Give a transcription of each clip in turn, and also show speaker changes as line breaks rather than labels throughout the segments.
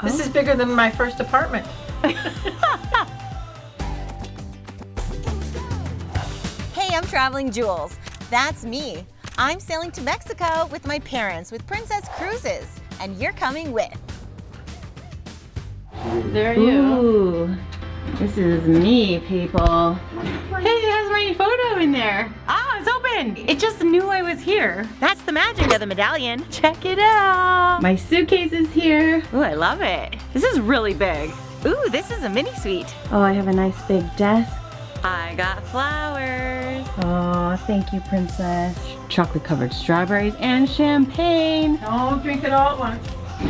This is bigger than my first apartment.
Hey, I'm Traveling Jules. That's me. I'm sailing to Mexico with my parents with Princess Cruises, and you're coming with.
There you.
Ooh, this is me, people. Hey, it has my photo in there. Ah, it's open. It just knew I was here. That's the magic of the medallion. Check it out. My suitcase is here. Ooh, I love it. This is really big. Ooh, this is a mini suite. Oh, I have a nice big desk. I got flowers. Oh, thank you, Princess. Chocolate covered strawberries and champagne.
Don't drink it all at once.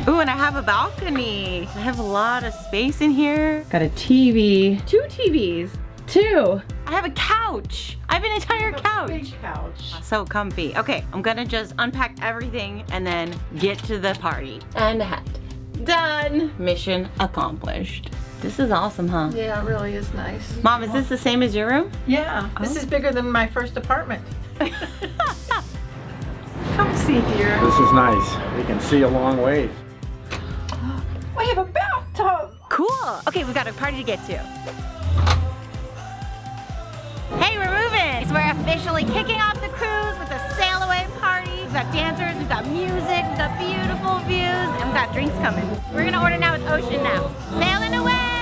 Ooh, and I have a balcony. I have a lot of space in here. Got a TV. 2 TVs. 2. I have a couch. I have an entire couch.
Big couch.
So comfy. Okay, I'm gonna just unpack everything and then get to the party. And head. Done. Mission accomplished. This is awesome, huh?
Yeah, it really is nice.
Mom, is this the same as your room?
Yeah, this is bigger than my first apartment. Come see here.
This is nice. We can see a long ways.
We have a bathtub.
Cool. Okay, we've got a party to get to. Hey, we're moving. So we're officially kicking off the cruise with a sail away party. We've got dancers, we've got music, we've got beautiful views, and we've got drinks coming. We're gonna order now with OceanNow. Sailing away.